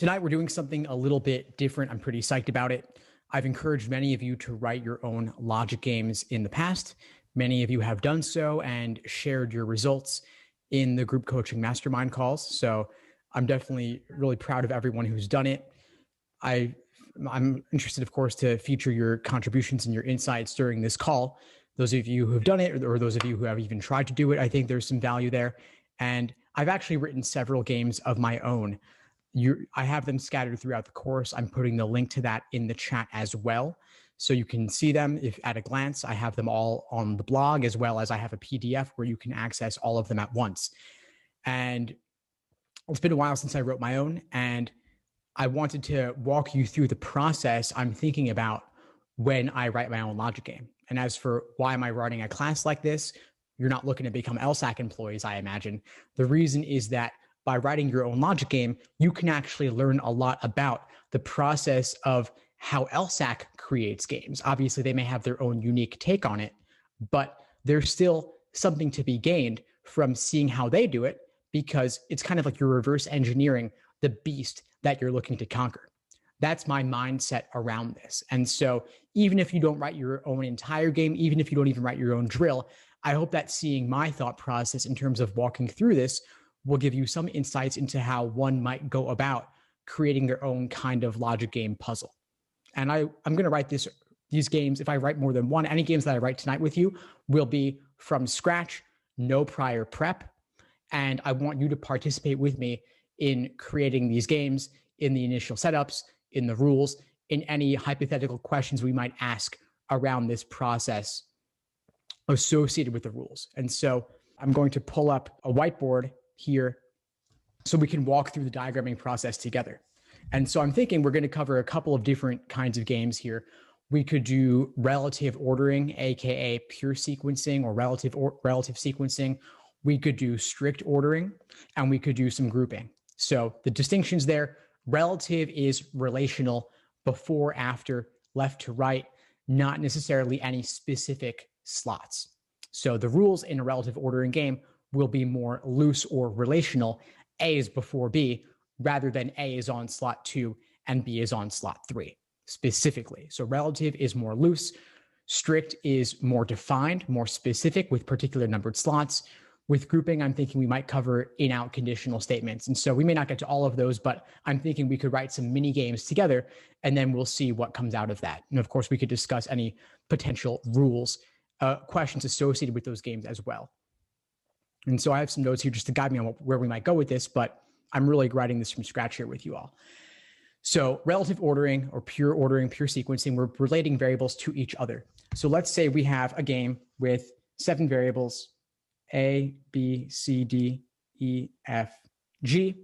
Tonight, we're doing something a little bit different. I'm pretty psyched about it. I've encouraged many of you to write your own logic games in the past. Many of you have done so and shared your results in the group coaching mastermind calls. So I'm definitely really proud of everyone who's done it. I'm interested, of course, to feature your contributions and your insights during this call. Those of you who have done it, or those of you who have even tried to do it, I think there's some value there. And I've actually written several games of my own. I have them scattered throughout the course. I'm putting the link to that in the chat as well, so you can see them if at a glance. I have them all on the blog, as well as I have a PDF where you can access all of them at once. And it's been a while since I wrote my own, and I wanted to walk you through the process I'm thinking about when I write my own logic game. And as for why am I running a class like this, you're not looking to become LSAT employees, I imagine. The reason is that by writing your own logic game, you can actually learn a lot about the process of how LSAT creates games. Obviously, they may have their own unique take on it, but there's still something to be gained from seeing how they do it, because it's kind of like you're reverse engineering the beast that you're looking to conquer. That's my mindset around this. And so even if you don't write your own entire game, even if you don't even write your own drill, I hope that seeing my thought process in terms of walking through this will give you some insights into how one might go about creating their own kind of logic game puzzle. And I'm going to write these games. If I write more than one, any games that I write tonight with you will be from scratch, no prior prep. And I want you to participate with me in creating these games, in the initial setups, in the rules, in any hypothetical questions we might ask around this process associated with the rules. And so I'm going to pull up a whiteboard here so we can walk through the diagramming process together. And so I'm thinking we're going to cover a couple of different kinds of games here. We could do relative ordering, aka pure sequencing, or relative sequencing. We could do strict ordering, and we could do some grouping. So the distinctions there: relative is relational, before, after, left to right, not necessarily any specific slots. So the rules in a relative ordering game will be more loose or relational. A is before B, rather than A is on slot 2 and B is on slot 3 specifically. So relative is more loose. Strict is more defined, more specific, with particular numbered slots. With grouping, I'm thinking we might cover in-out conditional statements. And so we may not get to all of those, but I'm thinking we could write some mini games together, and then we'll see what comes out of that. And of course, we could discuss any potential rules, questions associated with those games as well. And so I have some notes here just to guide me on where we might go with this, but I'm really writing this from scratch here with you all. So relative ordering, or pure ordering, pure sequencing, we're relating variables to each other. So let's say we have a game with 7 variables: A, B, C, D, E, F, G.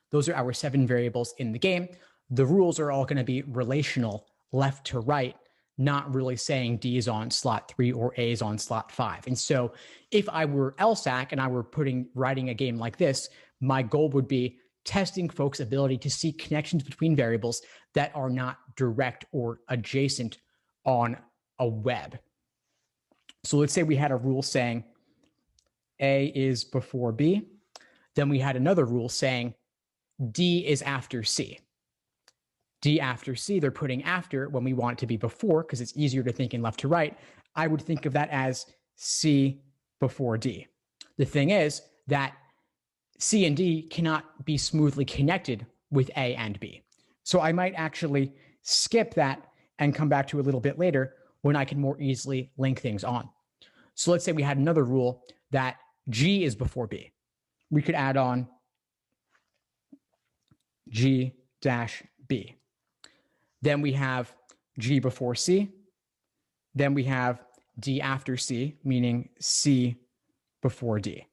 Those are our 7 variables in the game. The rules are all going to be relational, left to right, not really saying D is on slot 3 or A is on slot 5. And so if I were LSAC and I were writing a game like this, my goal would be testing folks' ability to see connections between variables that are not direct or adjacent on a web. So let's say we had a rule saying A is before B. Then we had another rule saying D is after C. D after C, they're putting after when we want it to be before, because it's easier to think in left to right. I would think of that as C before D. The thing is that C and D cannot be smoothly connected with A and B. So I might actually skip that and come back to a little bit later when I can more easily link things on. So let's say we had another rule that G is before B. We could add on G dash B. Then we have G before C. Then we have D after C, meaning C before D.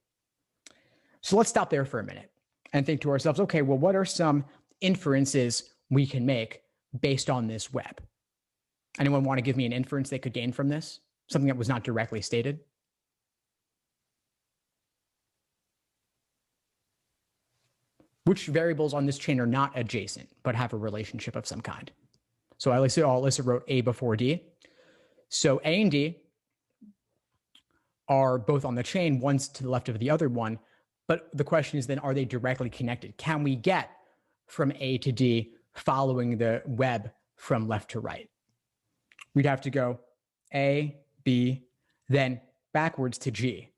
So let's stop there for a minute and think to ourselves, okay, well, what are some inferences we can make based on this web? Anyone want to give me an inference they could gain from this? Something that was not directly stated? Which variables on this chain are not adjacent, but have a relationship of some kind? So Alyssa wrote A before D. So A and D are both on the chain, one's to the left of the other one. But the question is then, are they directly connected? Can we get from A to D following the web from left to right. We'd have to go A, B, then backwards to G.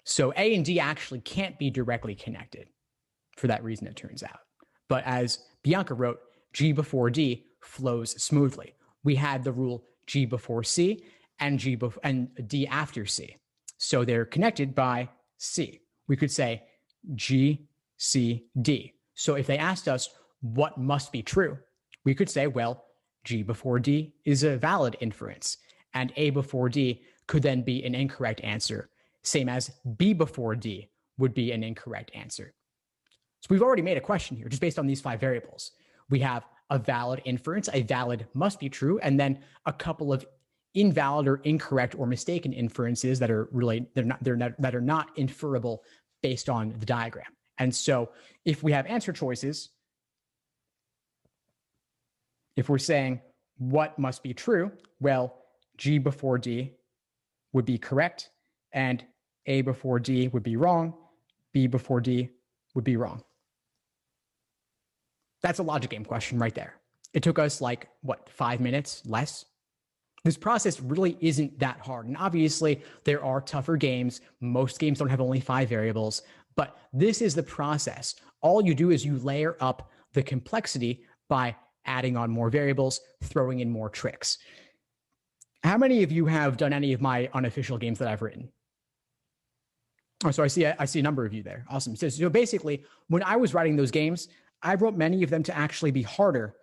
So A and D actually can't be directly connected for that reason, it turns out. But as Bianca wrote, G before D flows smoothly. We had the rule G before C and D after C. So they're connected by C. We could say G, C, D. So if they asked us what must be true, we could say, well, G before D is a valid inference, and A before D could then be an incorrect answer, same as B before D would be an incorrect answer. So we've already made a question here just based on these 5 variables. We have a valid inference, a valid must be true, and then a couple of invalid or incorrect or mistaken inferences that are really that are not inferable based on the diagram. And so if we have answer choices, if we're saying what must be true, well, G before D would be correct, and A before D would be wrong, B before D would be wrong. That's a logic game question right there. It took us 5 minutes less? This process really isn't that hard. And obviously, there are tougher games. Most games don't have only 5 variables, but this is the process. All you do is you layer up the complexity by adding on more variables, throwing in more tricks. How many of you have done any of my unofficial games that I've written? Oh, so I see a number of you there. Awesome. So basically, when I was writing those games, I wrote many of them to actually be harder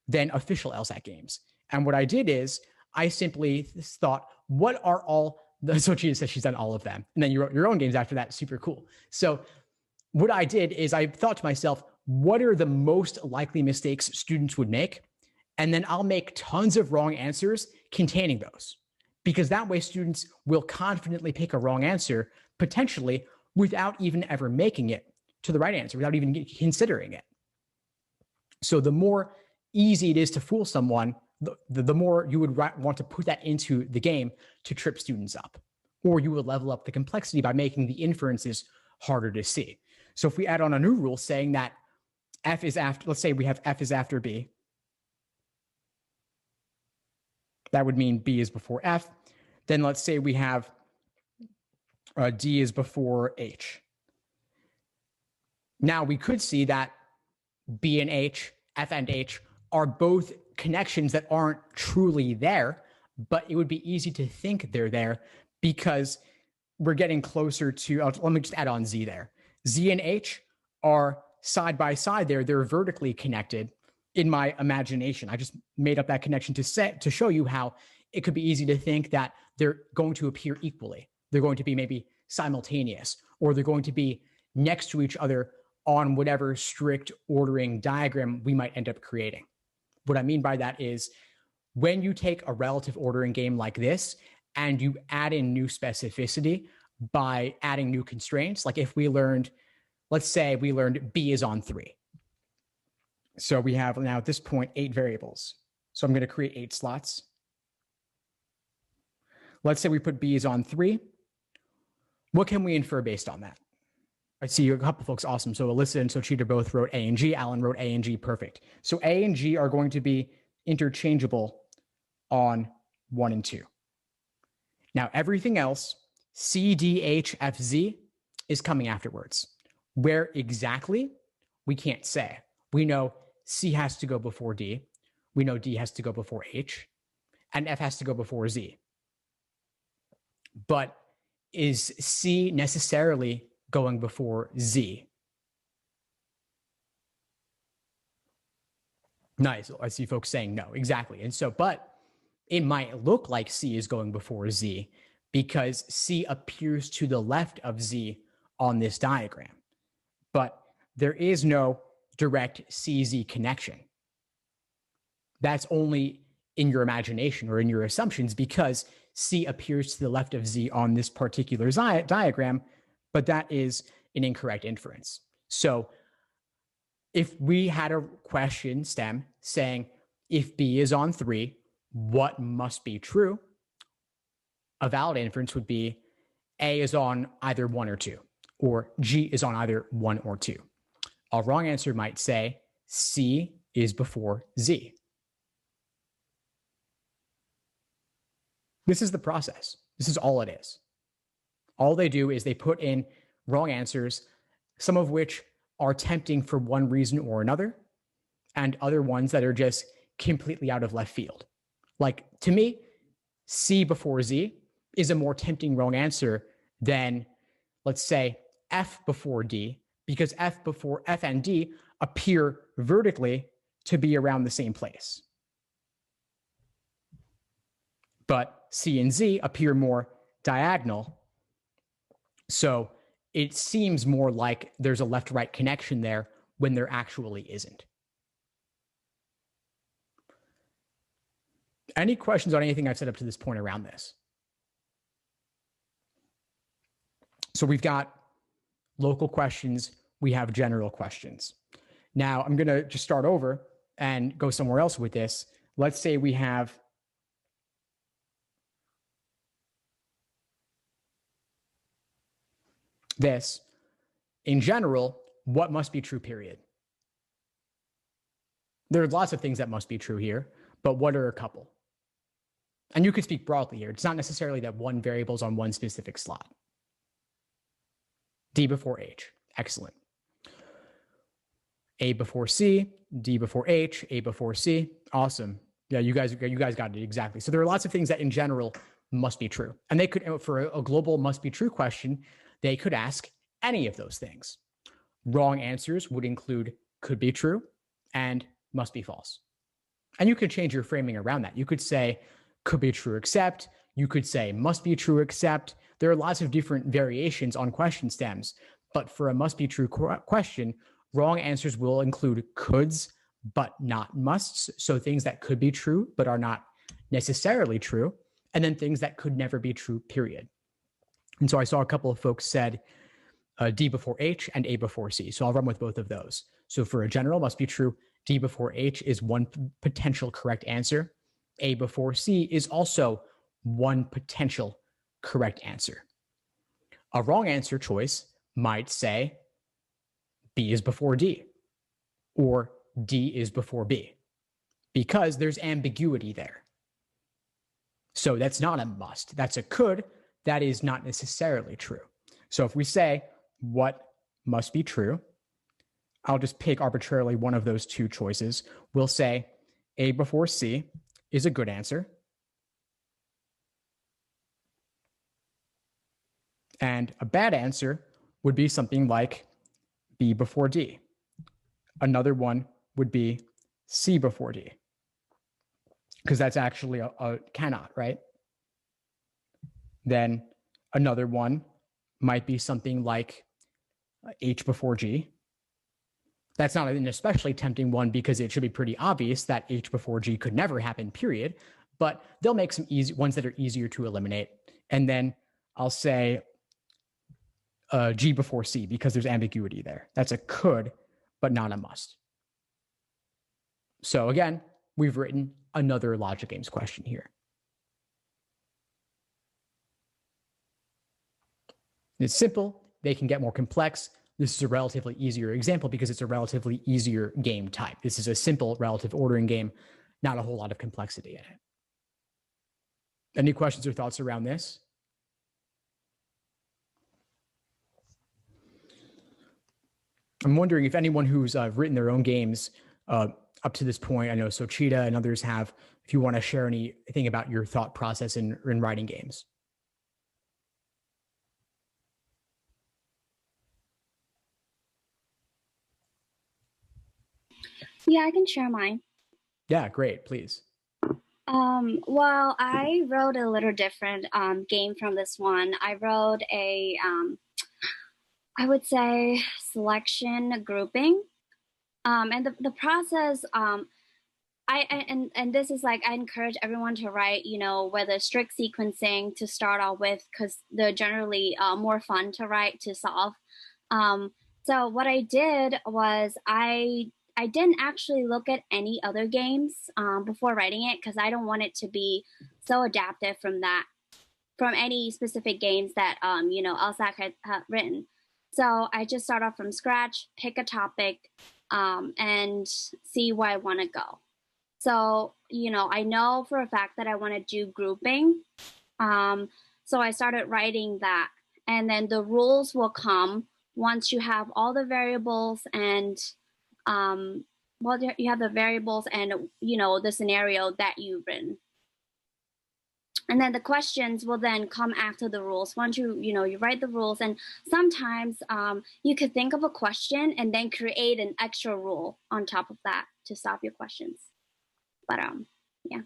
than official LSAT games. And what I did is I simply thought, what are all the, so she says she's done all of them. And then you wrote your own games after that. Super cool. So what I did is I thought to myself, what are the most likely mistakes students would make? And then I'll make tons of wrong answers containing those, because that way students will confidently pick a wrong answer, potentially without even ever making it to the right answer, without even considering it. So the more easy it is to fool someone, the more you would want to put that into the game to trip students up. Or you would level up the complexity by making the inferences harder to see. So if we add on a new rule saying that F is after, let's say we have F is after B. That would mean B is before F. Then let's say we have D is before H. Now we could see that B and H, F and H are both connections that aren't truly there, but it would be easy to think they're there because we're getting closer to, let me just add on Z there. Z and H are side by side there. They're vertically connected in my imagination. I just made up that connection to show you how it could be easy to think that they're going to appear equally. They're going to be maybe simultaneous, or they're going to be next to each other on whatever strict ordering diagram we might end up creating. What I mean by that is when you take a relative ordering game like this and you add in new specificity by adding new constraints, like if we learned, let's say we learned B is on 3. So we have now at this point 8 variables. So I'm going to create 8 slots. Let's say we put B is on 3. What can we infer based on that? I see a couple folks. Awesome. So Alyssa and Sochita both wrote A and G. Alan wrote A and G. Perfect. So A and G are going to be interchangeable on 1 and 2. Now, everything else, C, D, H, F, Z, is coming afterwards. Where exactly, we can't say. We know C has to go before D. We know D has to go before H. And F has to go before Z. But is C necessarily going before Z? Nice. I see folks saying no. Exactly. And so, but it might look like C is going before Z because C appears to the left of Z on this diagram. But there is no direct CZ connection. That's only in your imagination or in your assumptions because C appears to the left of Z on this particular diagram, but that is an incorrect inference. So if we had a question STEM saying, if B is on 3, what must be true? A valid inference would be A is on either 1 or 2, or G is on either 1 or 2. A wrong answer might say C is before Z. This is the process. This is all it is. All they do is they put in wrong answers, some of which are tempting for one reason or another, and other ones that are just completely out of left field. Like, to me, C before Z is a more tempting wrong answer than, let's say, F before D, because F and D appear vertically to be around the same place. But C and Z appear more diagonal. So it seems more like there's a left-right connection there when there actually isn't. Any questions on anything I've said up to this point around this? So we've got local questions, we have general questions. Now I'm going to just start over and go somewhere else with this. Let's say we have this. In general, what must be true, period? There are lots of things that must be true here, but what are a couple? And you could speak broadly here. It's not necessarily that one variable is on one specific slot. D before H. Excellent. A before C, D before H, A before C. Awesome. Yeah, you guys got it exactly. So there are lots of things that in general must be true. And they could, for a global must be true question, they could ask any of those things. Wrong answers would include could be true and must be false. And you could change your framing around that. You could say could be true except, you could say must be true except. There are lots of different variations on question stems, but for a must be true question, wrong answers will include coulds, but not musts. So things that could be true, but are not necessarily true. And then things that could never be true, period. And so I saw a couple of folks said D before H and A before C. So I'll run with both of those. So for a general must be true, D before H is one potential correct answer. A before C is also one potential correct answer. A wrong answer choice might say B is before D or D is before B because there's ambiguity there. So that's not a must. That's a could. That is not necessarily true. So if we say what must be true, I'll just pick arbitrarily one of those two choices. We'll say A before C is a good answer. And a bad answer would be something like B before D. Another one would be C before D, because that's actually a cannot, right? Then another one might be something like H before G. That's not an especially tempting one because it should be pretty obvious that H before G could never happen, period. But they'll make some easy ones that are easier to eliminate. And then I'll say G before C because there's ambiguity there. That's a could, but not a must. So again, we've written another logic games question here. It's simple. They can get more complex. This is a relatively easier example because it's a relatively easier game type. This is a simple relative ordering game, not a whole lot of complexity in it. Any questions or thoughts around this? I'm wondering if anyone who's written their own games up to this point, I know Sochita and others have, if you want to share anything about your thought process in writing games. Yeah, I can share mine. Yeah, great, please. Well, I wrote a little different game from this one. I wrote a, I would say, selection grouping. And the process, and this is like, I encourage everyone to write, whether strict sequencing to start off with, because they're generally more fun to write to solve. So what I did was I didn't actually look at any other games before writing it because I don't want it to be so adaptive from any specific games that LSAT had written. So I just start off from scratch, pick a topic, and see where I want to go. So, I know for a fact that I want to do grouping. So I started writing that. And then the rules will come once you have all the variables and, you have the variables and, the scenario that you've written. And then the questions will then come after the rules. Once you write the rules, and sometimes you could think of a question and then create an extra rule on top of that to stop your questions. But yeah.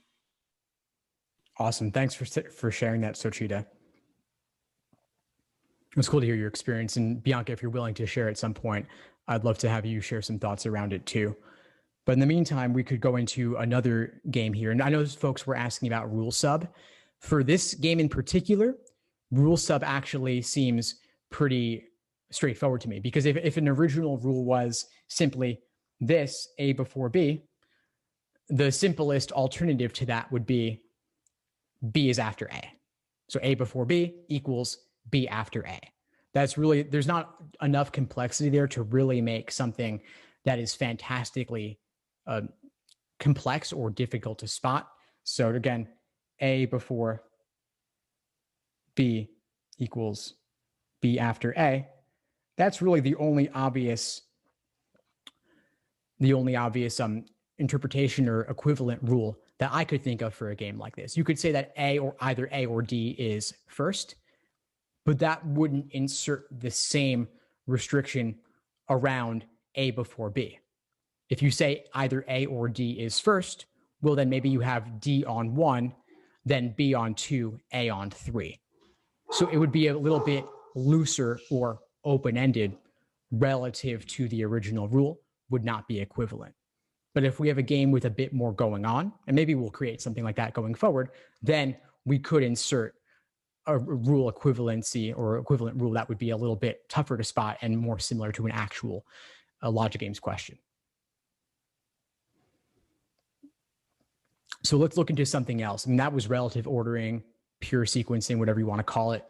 Awesome. Thanks for sharing that, Sochita. It was cool to hear your experience. And Bianca, if you're willing to share at some point, I'd love to have you share some thoughts around it too. But in the meantime, we could go into another game here. And I know folks were asking about rule sub. For this game in particular, rule sub actually seems pretty straightforward to me, because if an original rule was simply this, A before B, the simplest alternative to that would be B is after A. So A before B equals B after A. That's really, there's not enough complexity there to really make something that is fantastically complex or difficult to spot. So again, A before B equals B after A. That's really the only obvious interpretation or equivalent rule that I could think of for a game like this. You could say that either A or D is first, but that wouldn't insert the same restriction around A before B. If you say either A or D is first, well, then maybe you have D on 1, then B on 2, A on 3. So it would be a little bit looser or open-ended relative to the original rule, would not be equivalent. But if we have a game with a bit more going on, and maybe we'll create something like that going forward, then we could insert a rule equivalency or equivalent rule that would be a little bit tougher to spot and more similar to an actual logic games question. So let's look into something else. I mean, that was relative ordering, pure sequencing, whatever you want to call it.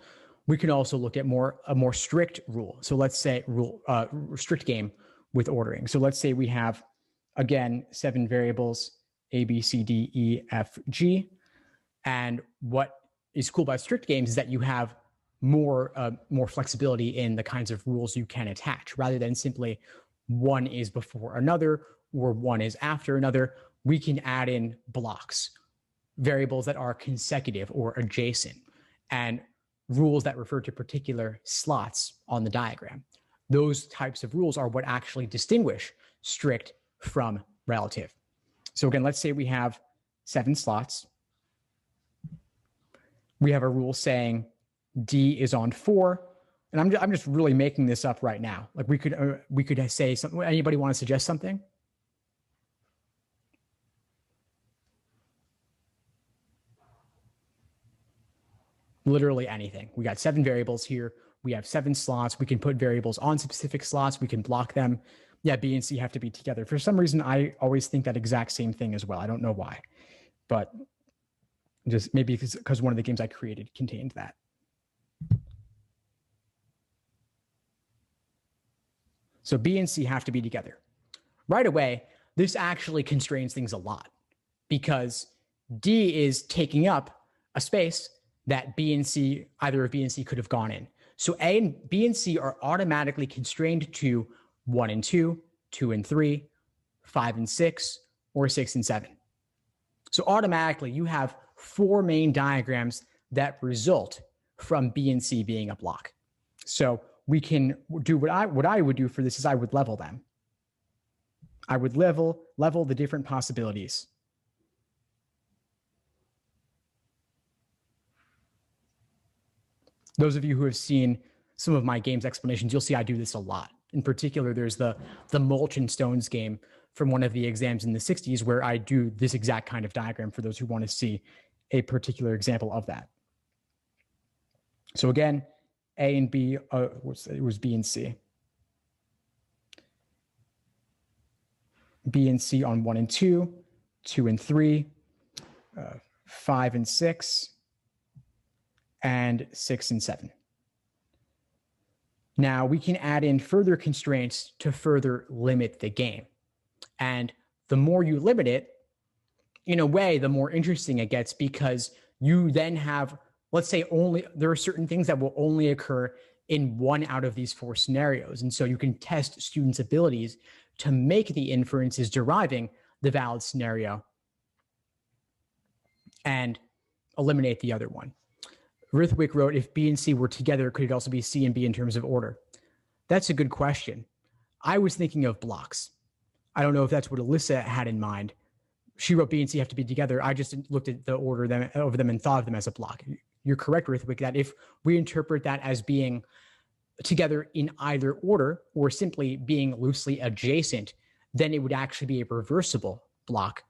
We can also look at a more strict rule. So let's say strict game with ordering. So let's say we have, again, 7 variables, A, B, C, D, E, F, G. And what is cool about strict games is that you have more flexibility in the kinds of rules you can attach, rather than simply one is before another or one is after another. We can add in blocks, variables that are consecutive or adjacent, and rules that refer to particular slots on the diagram. Those types of rules are what actually distinguish strict from relative. So again, let's say we have 7 slots. We have a rule saying D is on 4, and I'm just really making this up right now. Like we could say something. Anybody want to suggest something? Literally anything. We got 7 variables here. We have 7 slots. We can put variables on specific slots. We can block them. Yeah, B and C have to be together. For some reason, I always think that exact same thing as well. I don't know why, but just maybe because one of the games I created contained that. So B and C have to be together. Right away, this actually constrains things a lot, because D is taking up a space that either of B and C could have gone in. So B and C are automatically constrained to 1 and 2, 2 and 3, 5 and 6, or 6 and 7. So automatically you have 4 main diagrams that result from B and C being a block. So we can do what I would do for this is I would level them. I would level the different possibilities. Those of you who have seen some of my games explanations, you'll see I do this a lot. In particular, there's the Mulch and Stones game from one of the exams in the 60s where I do this exact kind of diagram for those who want to see a particular example of that. So again, A and B, it was B and C. B and C on 1 and 2, 2 and 3, 5 and 6, and 6 and 7. Now we can add in further constraints to further limit the game. And the more you limit it, in a way, the more interesting it gets, because you then have, let's say, there are certain things that will only occur in one out of these four scenarios. And so you can test students' abilities to make the inferences deriving the valid scenario and eliminate the other one. Rithwick wrote, if B and C were together, could it also be C and B in terms of order? That's a good question. I was thinking of blocks. I don't know if that's what Alyssa had in mind. She wrote B and C have to be together. I just looked at the order over them and thought of them as a block. You're correct, Rithwick, that if we interpret that as being together in either order or simply being loosely adjacent, then it would actually be a reversible block.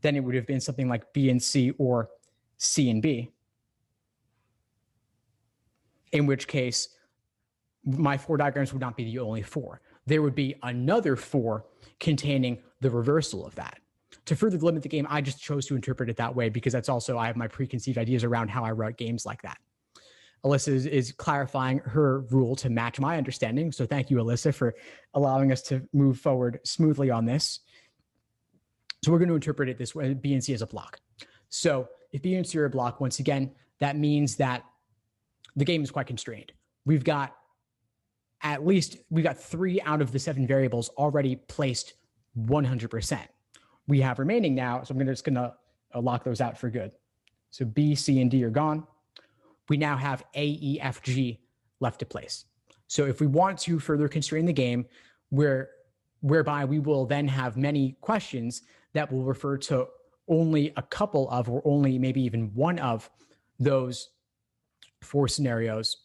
Then it would have been something like B and C or C and B, in which case my four diagrams would not be the only four. There would be another four containing the reversal of that. To further limit the game, I just chose to interpret it that way because that's also, I have my preconceived ideas around how I write games like that. Alyssa is clarifying her rule to match my understanding. So thank you, Alyssa, for allowing us to move forward smoothly on this. So we're going to interpret it this way, B and C as a block. So if B and C are a block, once again, that means that the game is quite constrained. We've got 3 out of the 7 variables already placed 100%. We have remaining now, so I'm just going to lock those out for good. So B, C, and D are gone. We now have A, E, F, G left to place. So if we want to further constrain the game, whereby we will then have many questions that will refer to only a couple of, or only maybe even one of those 4 scenarios,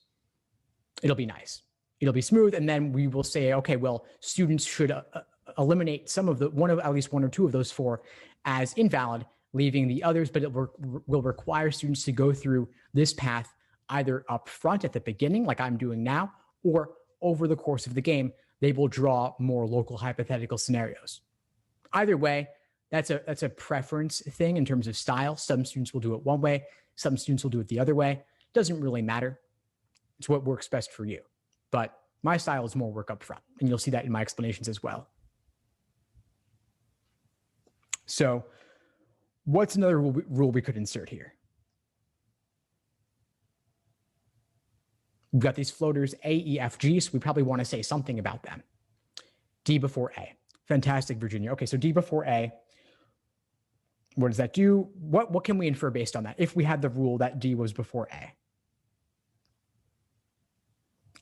it'll be nice. It'll be smooth. And then we will say, okay, well, students should eliminate at least one or two of those 4 as invalid, leaving the others, but it will require students to go through this path either up front at the beginning, like I'm doing now, or over the course of the game, they will draw more local hypothetical scenarios. Either way, that's a preference thing in terms of style. Some students will do it one way, some students will do it the other way. Doesn't really matter. It's what works best for you. But my style is more work up front, and you'll see that in my explanations as well. So what's another rule we could insert here? We've got these floaters A, E, F, G, so we probably want to say something about them. D before A. Fantastic, Virginia. Okay, so D before A. What does that do? What can we infer based on that if we had the rule that D was before A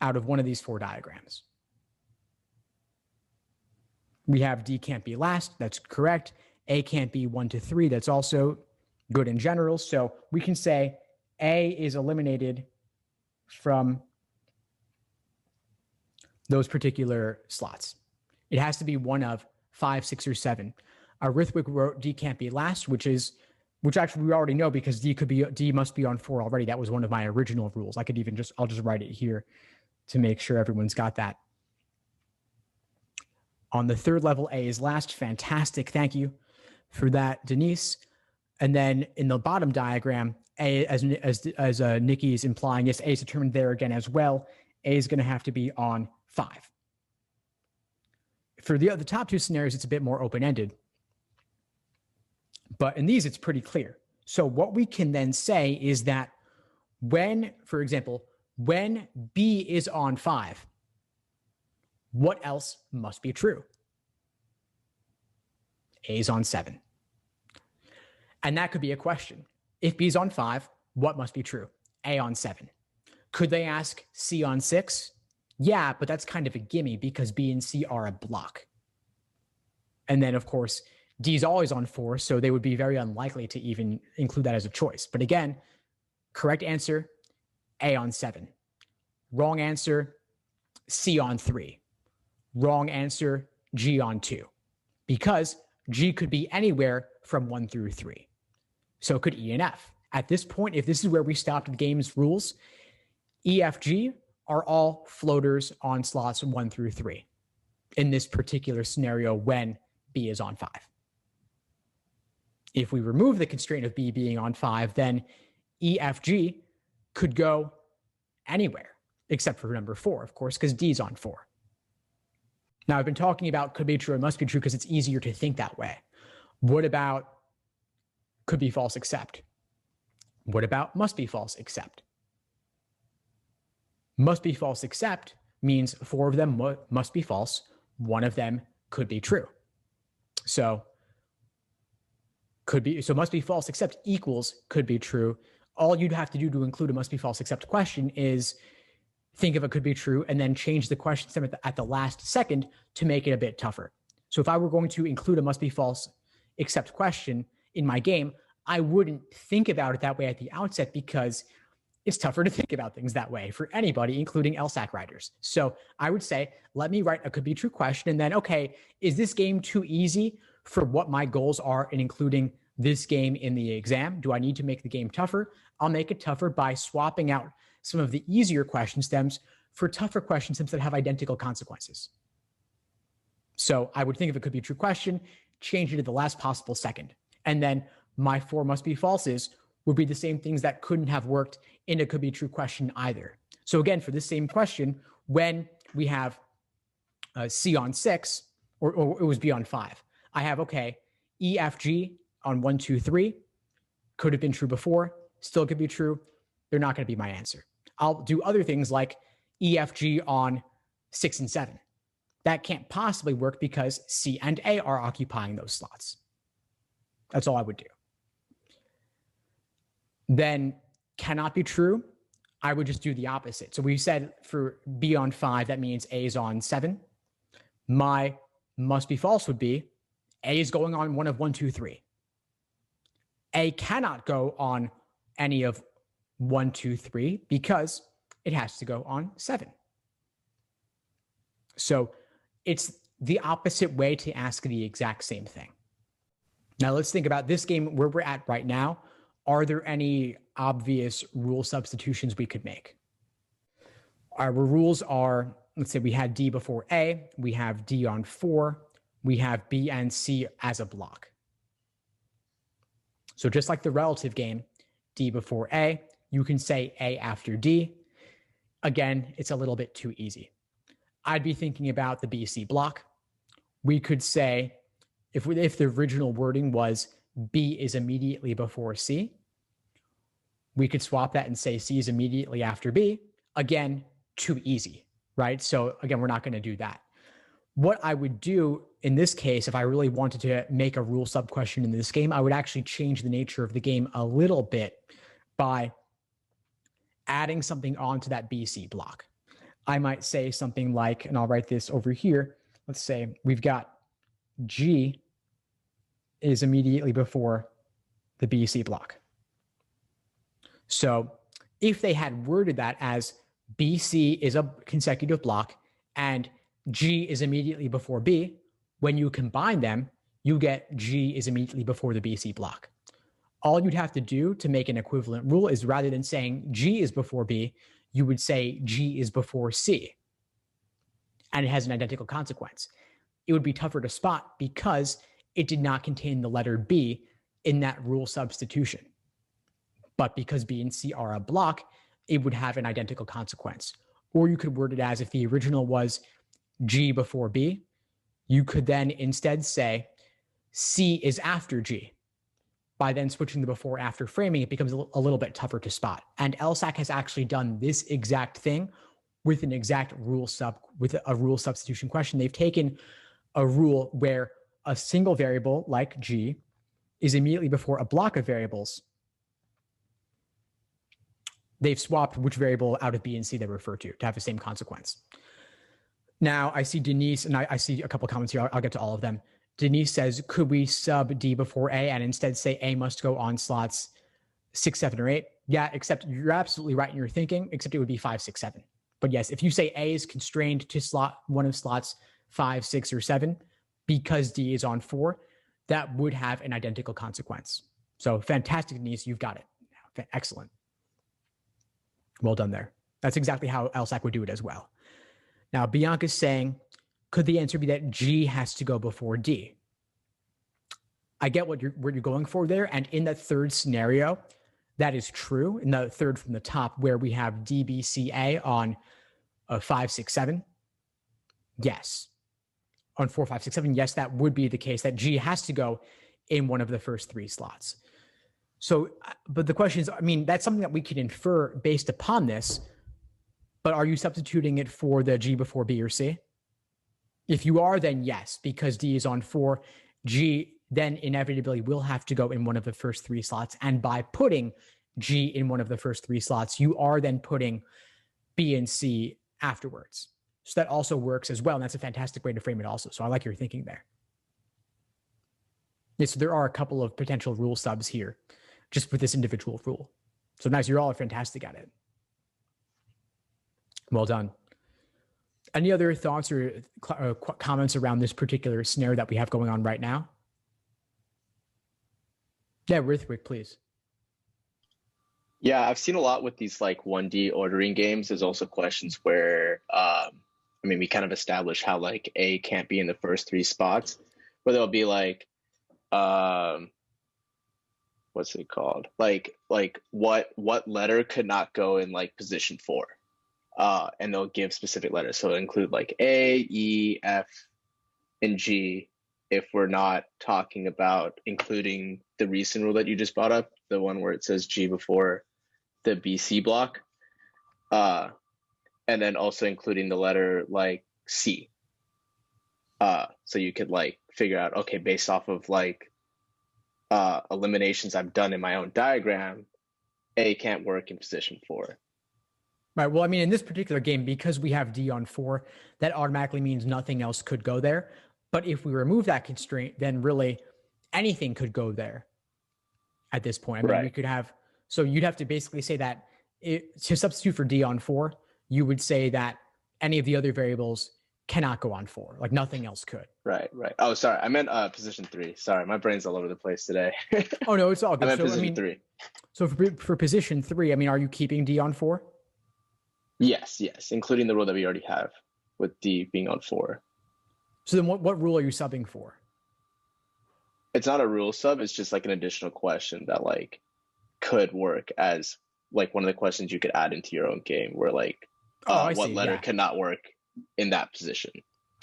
out of one of these 4 diagrams? We have D can't be last. That's correct. A can't be 1 to 3. That's also good in general. So we can say A is eliminated from those particular slots. It has to be one of 5, 6, or 7. Rithwick wrote D can't be last, which actually we already know because D must be on 4 already. That was one of my original rules. I'll just write it here to make sure everyone's got that. On the 3rd level, A is last. Fantastic. Thank you for that, Denise. And then in the bottom diagram, A, as Nikki is implying, yes, A is determined there again as well. A is going to have to be on 5. For the top 2 scenarios, it's a bit more open-ended. But in these, it's pretty clear. So what we can then say is that for example, when B is on 5, what else must be true? A is on 7. And that could be a question. If B is on 5, what must be true? A on 7. Could they ask C on 6? Yeah, but that's kind of a gimme because B and C are a block. And then, of course, D is always on 4, so they would be very unlikely to even include that as a choice. But again, correct answer, A on 7. Wrong answer, C on 3. Wrong answer, G on 2. Because G could be anywhere from 1 through 3. So could E and F. At this point, if this is where we stopped the game's rules, E, F, G are all floaters on slots 1 through 3 in this particular scenario when B is on 5. If we remove the constraint of B being on 5, then E, F, G could go anywhere. except for number 4, of course, because D is on 4. Now, I've been talking about could be true and must be true because it's easier to think that way. What about could be false except? What about must be false except? Must be false except means 4 of them must be false. 1 of them could be true. So must be false except equals could be true. All you'd have to do to include a must be false except question is think of a could be true and then change the question stem at the last second to make it a bit tougher. So if I were going to include a must be false except question in my game, I wouldn't think about it that way at the outset because it's tougher to think about things that way for anybody, including LSAT writers. So I would say, let me write a could be true question and then, okay, is this game too easy for what my goals are in including this game in the exam? Do I need to make the game tougher? I'll make it tougher by swapping out some of the easier question stems for tougher question stems that have identical consequences. So I would think of a could be true question, change it to the last possible second. And then my 4 must be falses would be the same things that couldn't have worked in a could be true question either. So again, for this same question, when we have C on 6, or it was B on 5, I have, okay, E, F, G on 1, 2, 3 could have been true before, still could be true. They're not going to be my answer. I'll do other things like E, F, G on 6 and 7. That can't possibly work because C and A are occupying those slots. That's all I would do. Then cannot be true. I would just do the opposite. So we said for B on 5, that means A is on 7. My must be false would be A is going on one of 1, 2, 3. A cannot go on any of 1, 2, 3 because it has to go on 7. So it's the opposite way to ask the exact same thing. Now let's think about this game where we're at right now. Are there any obvious rule substitutions we could make? Our rules are, let's say we had D before A, we have D on 4, we have B and C as a block. So just like the relative game, D before A, you can say A after D. Again, it's a little bit too easy. I'd be thinking about the BC block. We could say, if the original wording was B is immediately before C, we could swap that and say C is immediately after B. Again, too easy, right? So again, we're not going to do that. What I would do in this case, if I really wanted to make a rule sub question in this game, I would actually change the nature of the game a little bit by adding something onto that BC block. I might say something like, and I'll write this over here. Let's say we've got G is immediately before the BC block. So if they had worded that as BC is a consecutive block and G is immediately before B, when you combine them, you get G is immediately before the BC block. All you'd have to do to make an equivalent rule is rather than saying G is before B, you would say G is before C. And it has an identical consequence. It would be tougher to spot because it did not contain the letter B in that rule substitution. But because B and C are a block, it would have an identical consequence. Or you could word it as if the original was G before B, you could then instead say C is after G. By then switching the before after framing, it becomes a little bit tougher to spot. And LSAC has actually done this exact thing with an exact with a rule substitution question. They've taken a rule where a single variable like G is immediately before a block of variables. They've swapped which variable out of B and C they refer to have the same consequence. Now I see Denise, and I see a couple comments here. I'll get to all of them. Denise says, could we sub D before A and instead say A must go on slots 6, 7, or 8? Yeah, except you're absolutely right in your thinking, except it would be 5, 6, 7. But yes, if you say A is constrained to slot one of slots 5, 6, or 7 because D is on 4, that would have an identical consequence. So fantastic, Denise, you've got it. Excellent. Well done there. That's exactly how LSAC would do it as well. Now, Bianca's saying, could the answer be that G has to go before D? I get what you're going for there. And in that third scenario, that is true in the third from the top, where we have D, B, C, A on 5, 6, 7. Yes. On 4, 5, 6, 7, yes, that would be the case, that G has to go in one of the first 3 slots. So, but the question is, I mean, that's something that we can infer based upon this, but are you substituting it for the G before B or C? If you are, then yes, because D is on 4, G then inevitably will have to go in one of the first 3 slots. And by putting G in one of the first 3 slots, you are then putting B and C afterwards. So that also works as well. And that's a fantastic way to frame it also. So I like your thinking there. Yeah, so there are a couple of potential rule subs here just with this individual rule. So nice. You're all fantastic at it. Well done. Any other thoughts or comments around this particular scenario that we have going on right now? Yeah, Rithwik, please. Yeah, I've seen a lot with these like 1D ordering games. There's also questions where, I mean, we kind of established how like A can't be in the first 3 spots, where there'll be like, what's it called? Like what letter could not go in like position 4? And they'll give specific letters. So it'll include like A, E, F, and G. If we're not talking about including the recent rule that you just brought up, the one where it says G before the BC block, and then also including the letter like C. So you could like figure out, okay, based off of like eliminations I've done in my own diagram, A can't work in position 4. Right. Well, I mean, in this particular game, because we have D on 4, that automatically means nothing else could go there. But if we remove that constraint, then really anything could go there at this point. I mean, right. We could have, so you'd have to basically say that to substitute for D on 4, you would say that any of the other variables cannot go on 4, like nothing else could. Right. Oh, sorry. I meant position 3. Sorry, my brain's all over the place today. Oh, no, it's all good. I meant position 3. So for position 3, I mean, are you keeping D on 4? Yes, including the rule that we already have with D being on 4. So then what rule are you subbing for? It's not a rule sub, it's just like an additional question that like could work as like one of the questions you could add into your own game where like what letter cannot work in that position.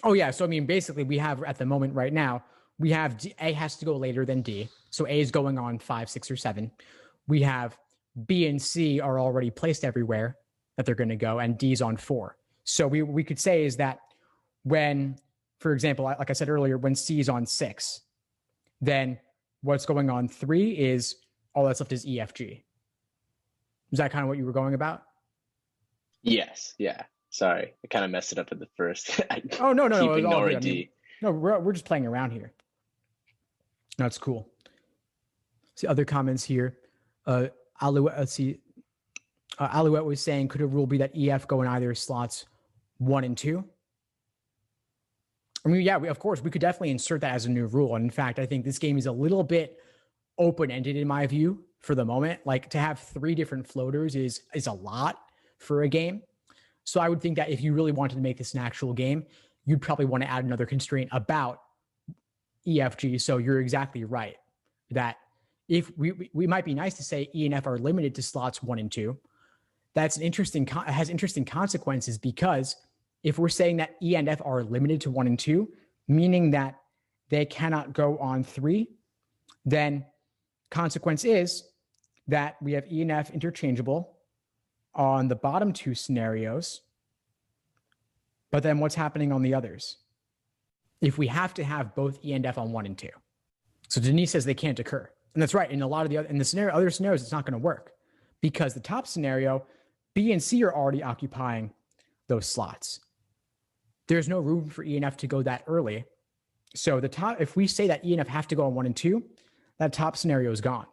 Oh yeah, so I mean basically we have at the moment right now, we have A has to go later than D. So A is going on 5, 6, or 7. We have B and C are already placed everywhere that they're going to go, and D's on 4. So we could say is that when, for example, like I said earlier, when C is on 6, then what's going on 3 is all that's left is E, F, G. Is that kind of what you were going about? Yes. Yeah. Sorry, I kind of messed it up at the first. Oh no, keep ignoring D. No, we're just playing around here. That's cool. See other comments here. Alouette was saying, could a rule be that EF go in either slots 1 and 2? I mean, yeah, of course, we could definitely insert that as a new rule. And in fact, I think this game is a little bit open-ended in my view for the moment. Like to have 3 different floaters is a lot for a game. So I would think that if you really wanted to make this an actual game, you'd probably want to add another constraint about EFG. So you're exactly right that if we might be nice to say E and F are limited to slots 1 and 2. That's an has interesting consequences, because if we're saying that E and F are limited to 1 and 2, meaning that they cannot go on 3, then consequence is that we have E and F interchangeable on the bottom 2 scenarios. But then what's happening on the others? If we have to have both E and F on 1 and 2. So Denise says they can't occur. And that's right. In a lot of the other scenarios, it's not going to work, because the top scenario, B and C are already occupying those slots. There's no room for E and F to go that early. So if we say that E and F have to go on 1 and 2, that top scenario is gone.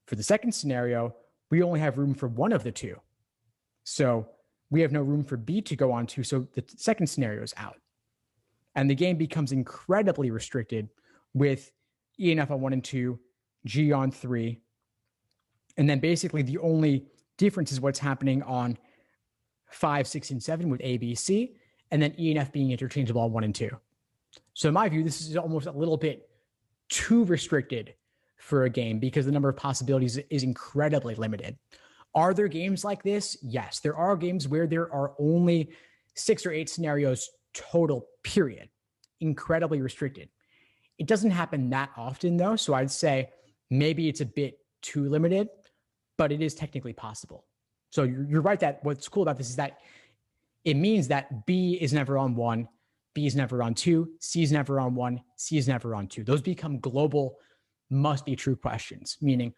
For the second scenario, we only have room for one of the 2. So we have no room for B to go on 2. So the second scenario is out. And the game becomes incredibly restricted with E and F on 1 and 2, G on 3. And then basically the only difference is what's happening on 5, 6, and 7 with A, B, C, and then E and F being interchangeable on 1 and 2. So in my view, this is almost a little bit too restricted for a game because the number of possibilities is incredibly limited. Are there games like this? Yes, there are games where there are only 6 or 8 scenarios total, period. Incredibly restricted. It doesn't happen that often though, so I'd say maybe it's a bit too limited, but it is technically possible. So you're right that what's cool about this is that it means that B is never on 1, B is never on 2, C is never on 1, C is never on 2. Those become global must be true questions, meaning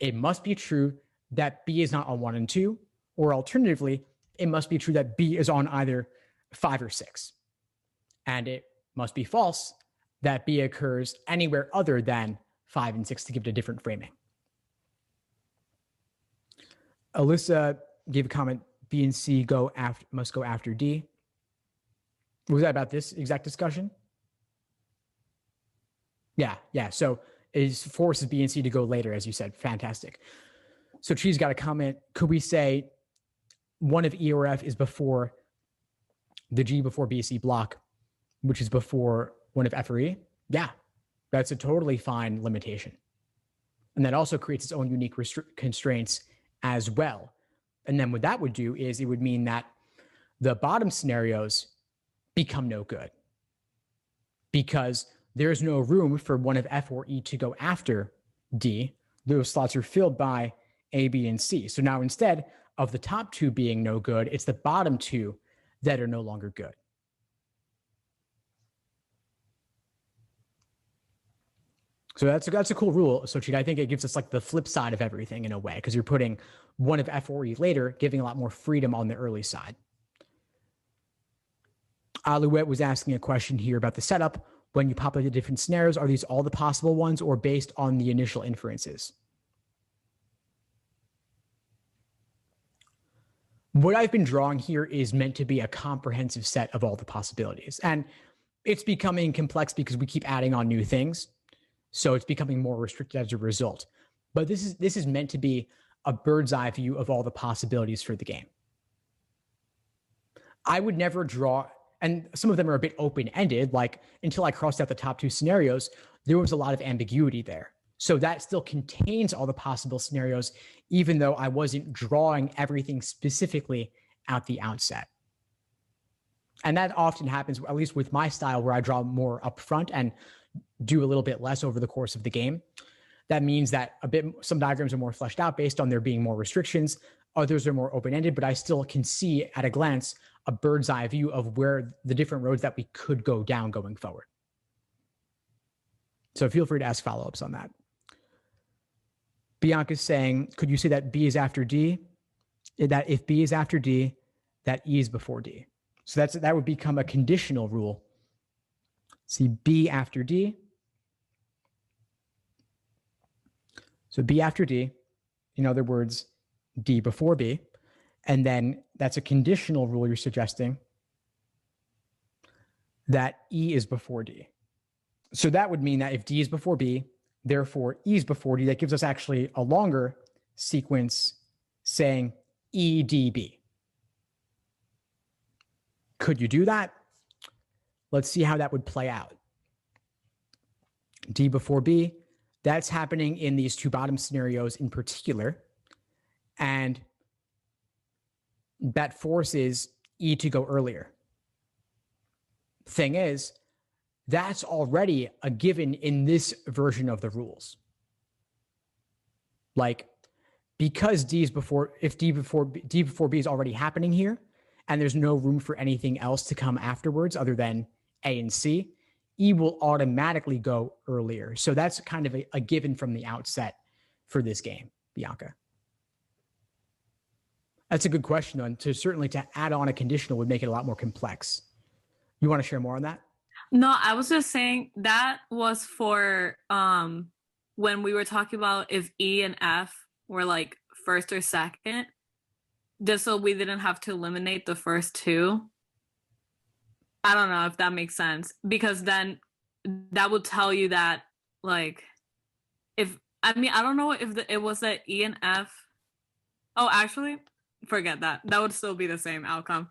it must be true that B is not on 1 and 2, or alternatively, it must be true that B is on either 5 or 6. And it must be false that B occurs anywhere other than 5 and 6 to give it a different framing. Alyssa gave a comment, B and C must go after D. Was that about this exact discussion? Yeah. So it forces B and C to go later, as you said. Fantastic. So Cheese got a comment. Could we say one of E or F is before the G before B, C block, which is before one of F or E? Yeah, that's a totally fine limitation. And that also creates its own unique constraints as well. And then what that would do is it would mean that the bottom scenarios become no good because there's no room for one of F or E to go after D. Those slots are filled by A, B, and C. So now instead of the top 2 being no good, it's the bottom 2 that are no longer good. So that's a cool rule, Sochi. I think it gives us like the flip side of everything in a way, because you're putting one of F or E later, giving a lot more freedom on the early side. Alouette was asking a question here about the setup. When you populate the different scenarios, are these all the possible ones or based on the initial inferences? What I've been drawing here is meant to be a comprehensive set of all the possibilities. And it's becoming complex because we keep adding on new things. So it's becoming more restricted as a result. But this is meant to be a bird's eye view of all the possibilities for the game. I would never draw, and some of them are a bit open-ended, like until I crossed out the top 2 scenarios, there was a lot of ambiguity there. So that still contains all the possible scenarios, even though I wasn't drawing everything specifically at the outset. And that often happens, at least with my style, where I draw more upfront and do a little bit less over the course of the game. That means that some diagrams are more fleshed out based on there being more restrictions. Others are more open-ended, but I still can see at a glance a bird's eye view of where the different roads that we could go down going forward. So feel free to ask follow-ups on that. Bianca's saying, could you say that B is after D? That if B is after D, that E is before D. So that would become a conditional rule. See B after D. So B after D, in other words, D before B. And then that's a conditional rule you're suggesting that E is before D. So that would mean that if D is before B, therefore E is before D, that gives us actually a longer sequence saying EDB. Could you do that? Let's see how that would play out. D before B, that's happening in these 2 bottom scenarios in particular. And that forces E to go earlier. Thing is, that's already a given in this version of the rules. Like, because if D before B is already happening here, and there's no room for anything else to come afterwards other than A and C, E will automatically go earlier. So that's kind of a given from the outset for this game, Bianca. That's a good question, though, and certainly to add on a conditional would make it a lot more complex. You want to share more on that? No, I was just saying that was for when we were talking about if E and F were like first or second, just so we didn't have to eliminate the first 2. I don't know if that makes sense, because then that would tell you that, like, I don't know if it was that E and F. Oh, actually, forget that. That would still be the same outcome.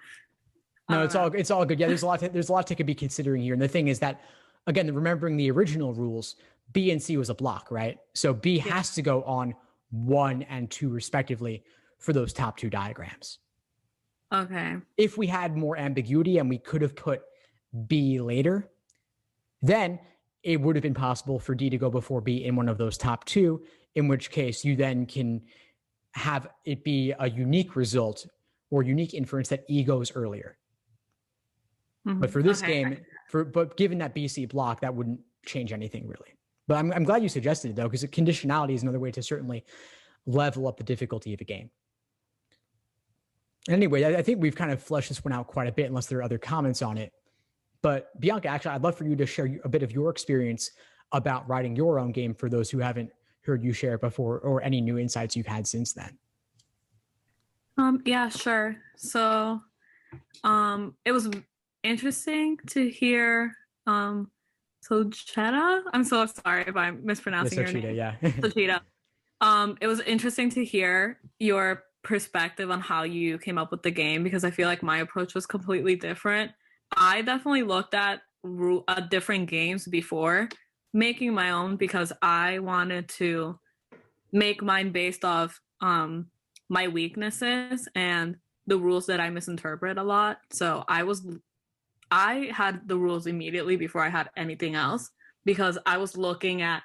No, it's all good. Yeah, there's a lot to be considering here. And the thing is that, again, remembering the original rules, B and C was a block, right? So B has to go on 1 and 2 respectively for those top 2 diagrams. Okay. If we had more ambiguity and we could have put B later, then it would have been possible for D to go before B in one of those top 2, in which case you then can have it be a unique result or unique inference that E goes earlier. Mm-hmm. But for this game, but given that BC block, that wouldn't change anything really. But I'm glad you suggested it though, because conditionality is another way to certainly level up the difficulty of a game. Anyway, I think we've kind of fleshed this one out quite a bit, unless there are other comments on it. But Bianca, actually, I'd love for you to share a bit of your experience about writing your own game for those who haven't heard you share it before, or any new insights you've had since then. Yeah, sure. So it was interesting to hear Sochita. I'm so sorry if I'm mispronouncing your name. Yeah. Sochita. It was interesting to hear your perspective on how you came up with the game, because I feel like my approach was completely different. I definitely looked at different games before making my own, because I wanted to make mine based off my weaknesses and the rules that I misinterpret a lot. So I had the rules immediately before I had anything else, because I was looking at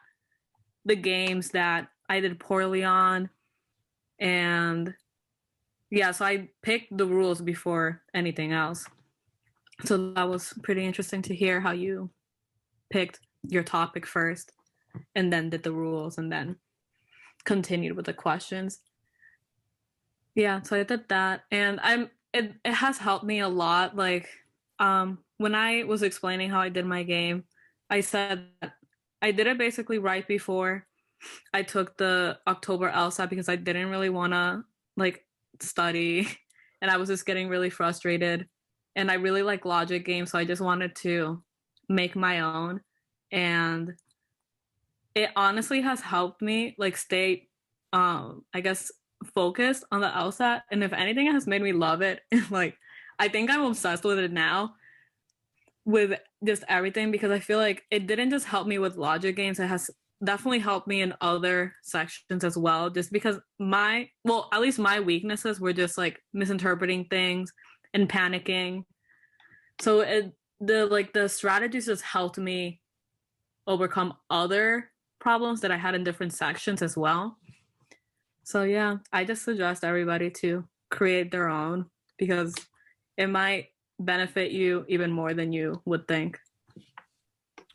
the games that I did poorly on. And yeah, so I picked the rules before anything else. So that was pretty interesting to hear how you picked your topic first and then did the rules and then continued with the questions. Yeah, so I did that, and it has helped me a lot. Like when I was explaining how I did my game, I said that I did it basically right before I took the October LSAT, because I didn't really want to like study and I was just getting really frustrated, and I really like logic games, so I just wanted to make my own. And it honestly has helped me like stay I guess focused on the LSAT, and if anything, it has made me love it. Like I think I'm obsessed with it now, with just everything, because I feel like it didn't just help me with logic games, it has definitely helped me in other sections as well, just because at least my weaknesses were just like misinterpreting things and panicking. So the strategies just helped me overcome other problems that I had in different sections as well. So yeah, I just suggest everybody to create their own, because it might benefit you even more than you would think.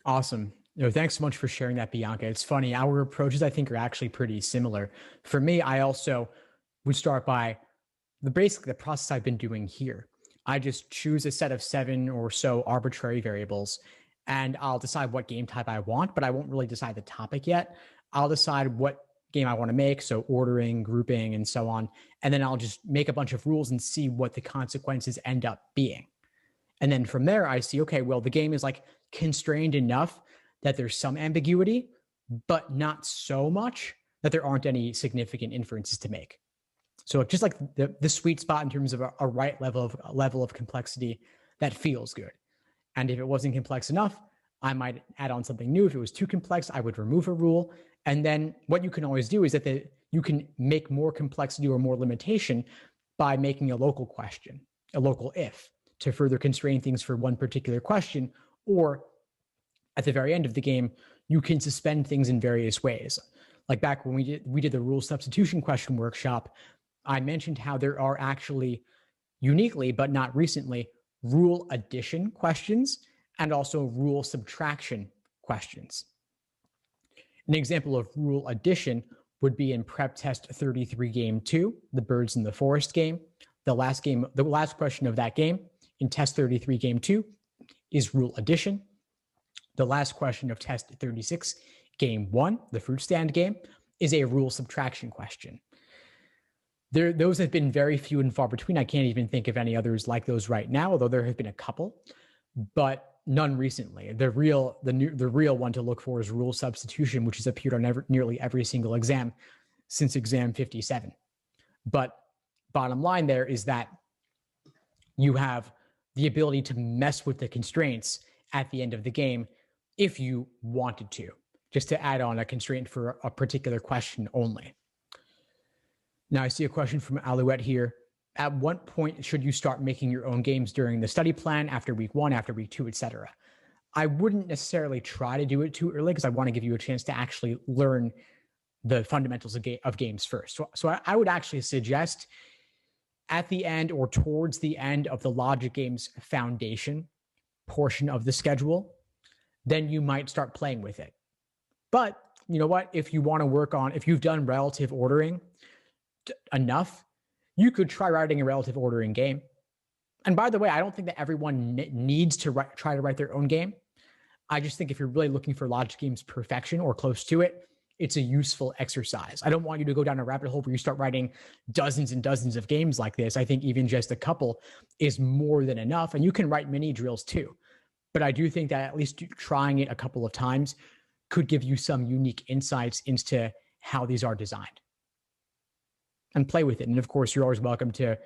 Awesome. Thanks so much for sharing that, Bianca. It's funny, our approaches I think are actually pretty similar. For me, I also would start by basically the process I've been doing here. I just choose a set of 7 or so arbitrary variables, and I'll decide what game type I want, but I won't really decide the topic yet. I'll decide what game I want to make, so ordering, grouping, and so on. And then I'll just make a bunch of rules and see what the consequences end up being. And then from there, I see, okay, well, the game is like constrained enough that there's some ambiguity, but not so much that there aren't any significant inferences to make. So just like the sweet spot in terms of a right level of complexity that feels good. And if it wasn't complex enough, I might add on something new. If it was too complex, I would remove a rule. And then what you can always do is that you can make more complexity or more limitation by making a local question, a local if, to further constrain things for one particular question. Or at the very end of the game, you can suspend things in various ways. Like back when we did the rule substitution question workshop, I mentioned how there are actually uniquely, but not recently, rule addition questions and also rule subtraction questions. An example of rule addition would be in Prep Test 33 Game 2, the Birds in the Forest game. The last question of that game in Test 33 Game 2 is rule addition. The last question of Test 36 Game 1, the Fruit Stand game, is a rule subtraction question. Those have been very few and far between. I can't even think of any others like those right now, although there have been a couple, but none recently. The real one to look for is rule substitution, which has appeared on nearly every single exam since exam 57. But bottom line there is that you have the ability to mess with the constraints at the end of the game if you wanted to. just to add on a constraint for a particular question only. Now I see a question from Alouette here. At what point should you start making your own games during the study plan, after week 1, after week 2, etc.? I wouldn't necessarily try to do it too early because I want to give you a chance to actually learn the fundamentals of games first. So I would actually suggest at the end or towards the end of the logic games foundation portion of the schedule, then you might start playing with it. But you know what? If you want to work on, if you've done relative ordering enough, you could try writing a relative ordering game. And by the way, I don't think that everyone needs to try to write their own game. I just think if you're really looking for logic games perfection or close to it, it's a useful exercise. I don't want you to go down a rabbit hole where you start writing dozens and dozens of games like this. I think even just a couple is more than enough. And you can write mini drills too. But I do think that at least trying it a couple of times could give you some unique insights into how these are designed. And play with it. And of course, you're always welcome to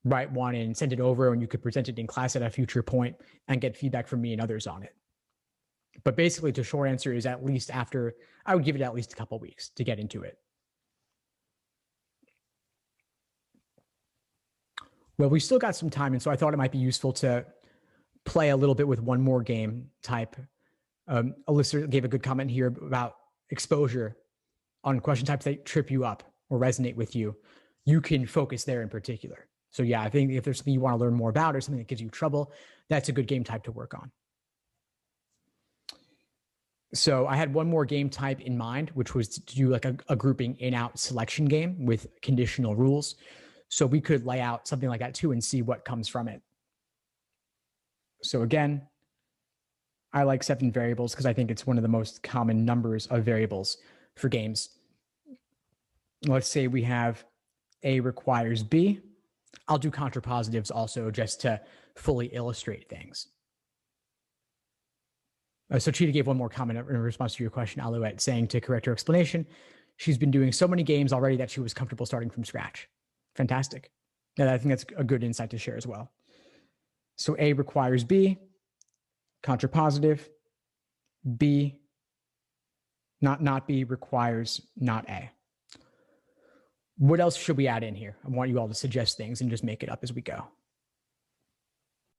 write one and send it over, and you could present it in class at a future point and get feedback from me and others on it. But basically, the short answer is I would give it at least a couple weeks to get into it. Well, we still got some time, and so I thought it might be useful to play a little bit with one more game type. Alyssa gave a good comment here about exposure on question types that trip you up or resonate with you. You can focus there in particular. So yeah, I think if there's something you want to learn more about or something that gives you trouble, that's a good game type to work on. So I had one more game type in mind, which was to do like a grouping in-out selection game with conditional rules. So we could lay out something like that too and see what comes from it. So again, I like 7 variables because I think it's one of the most common numbers of variables for games. Let's say we have A requires B. I'll do contrapositives also just to fully illustrate things. So Cheetah gave one more comment in response to your question, Alouette, saying to correct her explanation, she's been doing so many games already that she was comfortable starting from scratch. Fantastic. And I think that's a good insight to share as well. So A requires B, contrapositive, B, not B requires not A. What else should we add in here? I want you all to suggest things and just make it up as we go.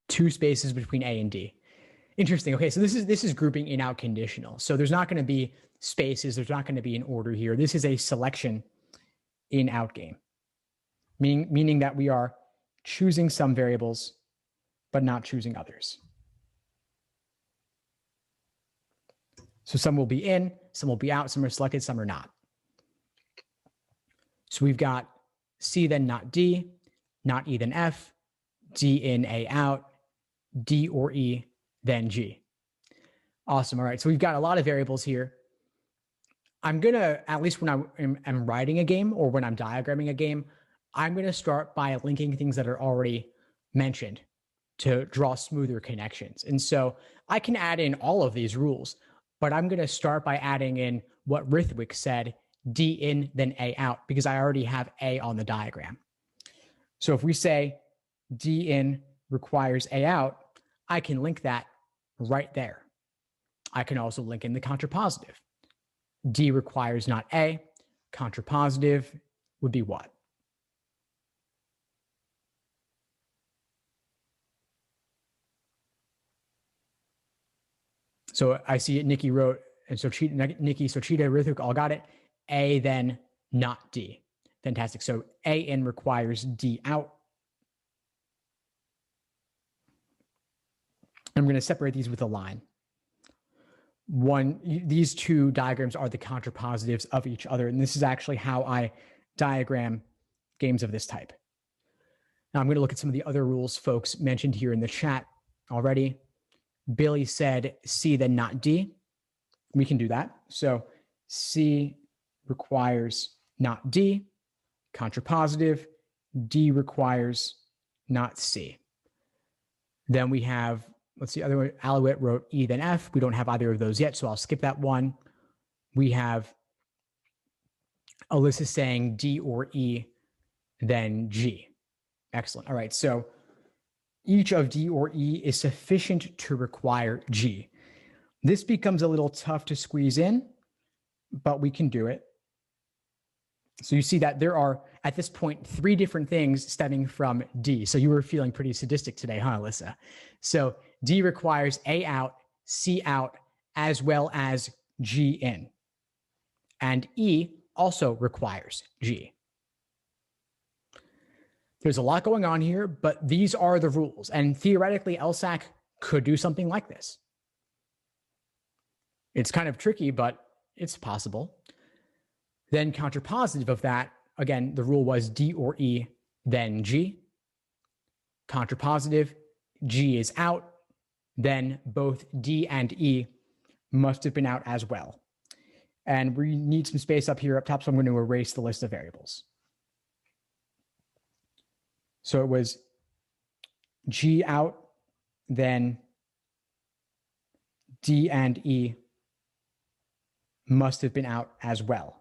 2 spaces between A and D. Interesting. Okay, so this is grouping in-out conditional. So there's not going to be spaces. There's not going to be an order here. This is a selection in-out game, meaning that we are choosing some variables, but not choosing others. So some will be in, some will be out, some are selected, some are not. So we've got C then not D, not E then F, D in A out, D or E then G. Awesome. All right. So we've got a lot of variables here. I'm going to, at least when I'm writing a game or when I'm diagramming a game, I'm going to start by linking things that are already mentioned to draw smoother connections. And so I can add in all of these rules, but I'm going to start by adding in what Rithwick said, D in, then A out, because I already have A on the diagram. So if we say D in requires A out, I can link that right there. I can also link in the contrapositive. D requires not A. Contrapositive would be what? So I see it, Nikki wrote, and so Nikki, so Cheetah, Rithik all got it. A then not D. Fantastic. So A in requires D out. I'm going to separate these with a line. These 2 diagrams are the contrapositives of each other. And this is actually how I diagram games of this type. Now I'm going to look at some of the other rules folks mentioned here in the chat already. Billy said C then not D. We can do that. So C requires not D. Contrapositive. D requires not C. Then we have, let's see, other one, Alouette wrote E then F. We don't have either of those yet, so I'll skip that one. We have Alyssa saying D or E, then G. Excellent. All right, so each of D or E is sufficient to require G. This becomes a little tough to squeeze in but we can do it. So you see that there are, at this point, 3 different things stemming from D. So you were feeling pretty sadistic today, huh, Alyssa? So D requires A out, C out, as well as G in. And E also requires G. There's a lot going on here, but these are the rules. And theoretically, LSAC could do something like this. It's kind of tricky, but it's possible. Then contrapositive of that, again, the rule was D or E, then G. Contrapositive, G is out, then both D and E must have been out as well. And we need some space up here up top, so I'm going to erase the list of variables. So it was G out, then D and E must have been out as well.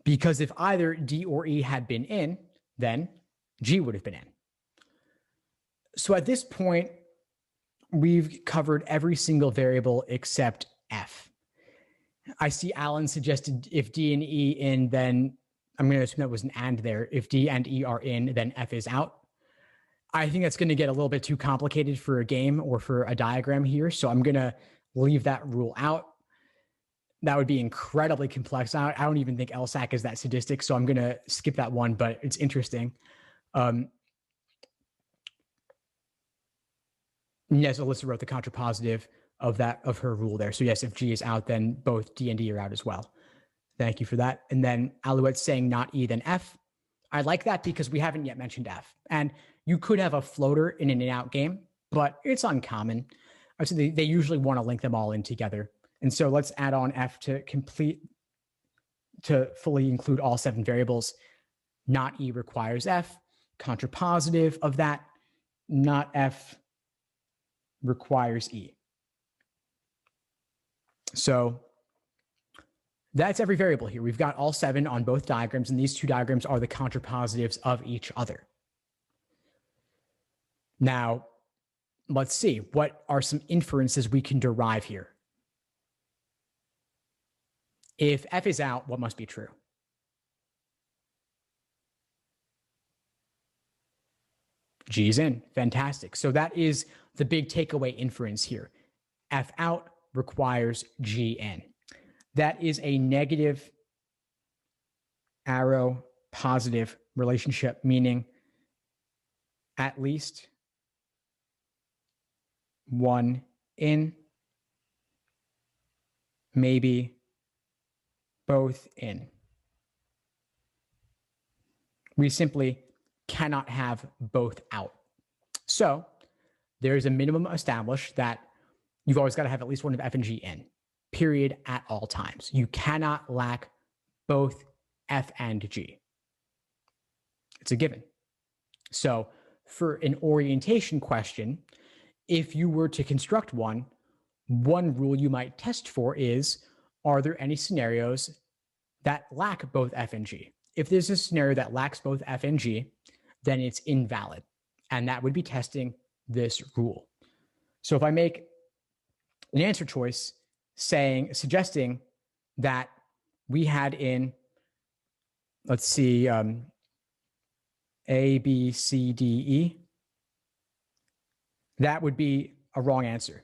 Because if either D or E had been in, then G would have been in. So at this point, we've covered every single variable except F. I see Alan suggested if D and E in, then I'm going to assume that was an and there. If D and E are in, then F is out. I think that's going to get a little bit too complicated for a game or for a diagram here. So I'm going to leave that rule out. That would be incredibly complex. I don't even think LSAC is that sadistic. So I'm going to skip that one, but it's interesting. Yes, Alyssa wrote the contrapositive of her rule there. So yes, if G is out, then both D and D are out as well. Thank you for that. And then Alouette's saying not E, then F. I like that because we haven't yet mentioned F. And you could have a floater in an in-out game, but it's uncommon. So they usually want to link them all in together. And so let's add on F to fully include all 7 variables. Not E requires F. Contrapositive of that, not F requires E. So that's every variable here. We've got all 7 on both diagrams, and these 2 diagrams are the contrapositives of each other. Now, let's see. What are some inferences we can derive here? If F is out, what must be true? G is in. Fantastic. So that is the big takeaway inference here. F out requires G in. That is a negative arrow positive relationship, meaning at least one in, maybe both in. We simply cannot have both out. So there's a minimum established that you've always got to have at least one of F and G in, period, at all times. You cannot lack both F and G. It's a given. So for an orientation question, if you were to construct one rule you might test for is, are there any scenarios that lack both F and G? If there's a scenario that lacks both F and G, then it's invalid. And that would be testing this rule. So if I make an answer choice suggesting that we had in, let's see, A, B, C, D, E, that would be a wrong answer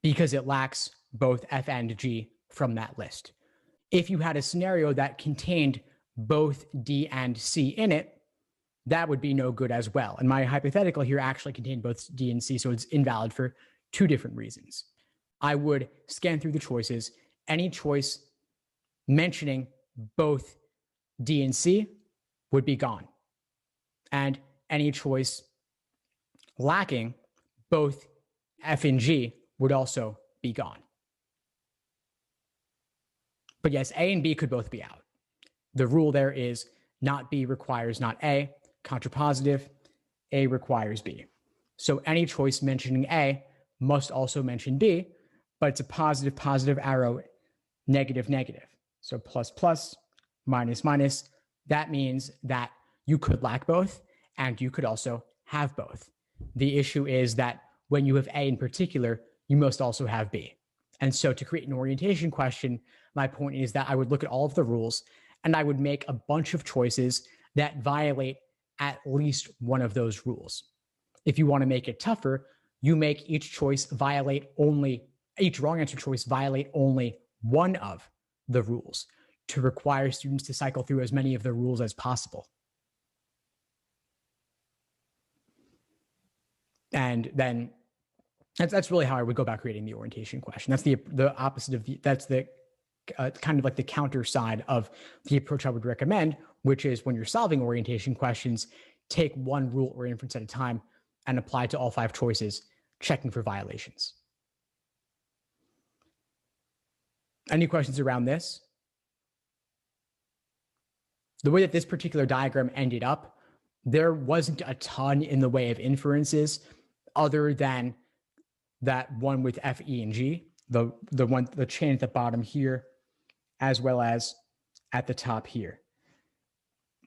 because it lacks both F and G from that list. If you had a scenario that contained both D and C in it, that would be no good as well. And my hypothetical here actually contained both D and C, so it's invalid for 2 different reasons. I would scan through the choices. Any choice mentioning both D and C would be gone. And any choice lacking both F and G would also be gone. But yes, A and B could both be out. The rule there is not B requires not A, contrapositive, A requires B. So any choice mentioning A must also mention B, but it's a positive, positive arrow, negative, negative. So plus, plus, minus, minus. That means that you could lack both and you could also have both. The issue is that when you have A in particular, you must also have B. And so to create an orientation question, My point is that I would look at all of the rules and I would make a bunch of choices that violate at least one of those rules. If you want to make it tougher, you make each wrong answer choice violate only one of the rules to require students to cycle through as many of the rules as possible. And then that's really how I would go about creating the orientation question. That's the opposite of that's the kind of like the counter side of the approach I would recommend, which is when you're solving orientation questions, take one rule or inference at a time and apply to all 5 choices, checking for violations. Any questions around this? The way that this particular diagram ended up, there wasn't a ton in the way of inferences other than that one with F, E, and G, the chain at the bottom here, as well as at the top here.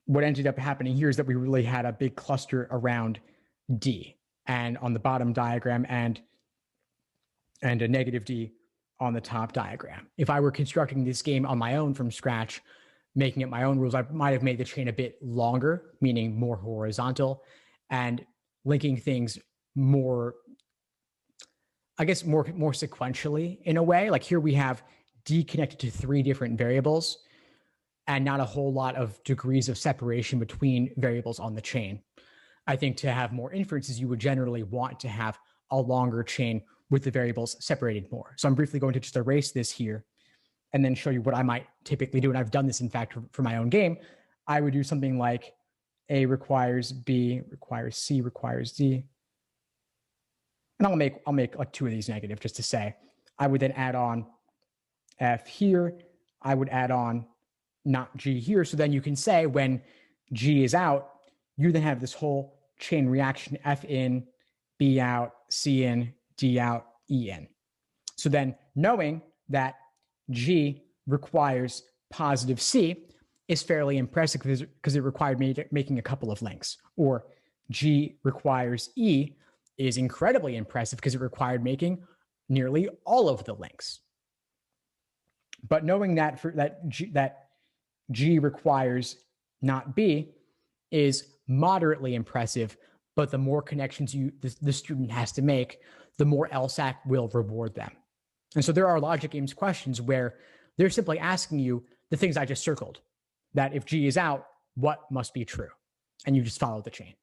What ended up happening here is that we really had a big cluster around D, and on the bottom diagram, and a negative D on the top diagram. If I were constructing this game on my own from scratch, making it my own rules, I might have made the chain a bit longer, meaning more horizontal, and linking things more, I guess, more sequentially in a way. Like here we have D connected to 3 different variables and not a whole lot of degrees of separation between variables on the chain. I think to have more inferences, you would generally want to have a longer chain with the variables separated more. So I'm briefly going to just erase this here and then show you what I might typically do. And I've done this, in fact, for my own game. I would do something like A requires B, requires C, requires D. And I'll make like 2 of these negative just to say. I would then add on F here. I would add on not G here. So then you can say when G is out, you then have this whole chain reaction, F in, B out, C in, D out, E in. So then knowing that G requires positive C is fairly impressive because it required me making a couple of links. Or G requires E is incredibly impressive because it required making nearly all of the links. But knowing that G requires not B is moderately impressive, but the more connections the student has to make, the more LSAT will reward them. And so there are logic games questions where they're simply asking you the things I just circled, that if G is out, what must be true? And you just follow the chain.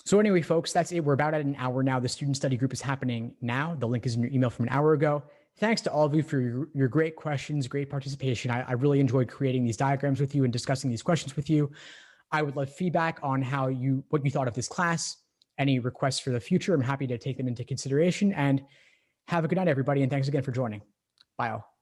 So anyway, folks, that's it. We're about at an hour now. The student study group is happening now. The link is in your email from an hour ago. Thanks to all of you for your great questions, great participation. I really enjoyed creating these diagrams with you and discussing these questions with you. I would love feedback on what you thought of this class. Any requests for the future, I'm happy to take them into consideration. And have a good night, everybody. And thanks again for joining. Bye all.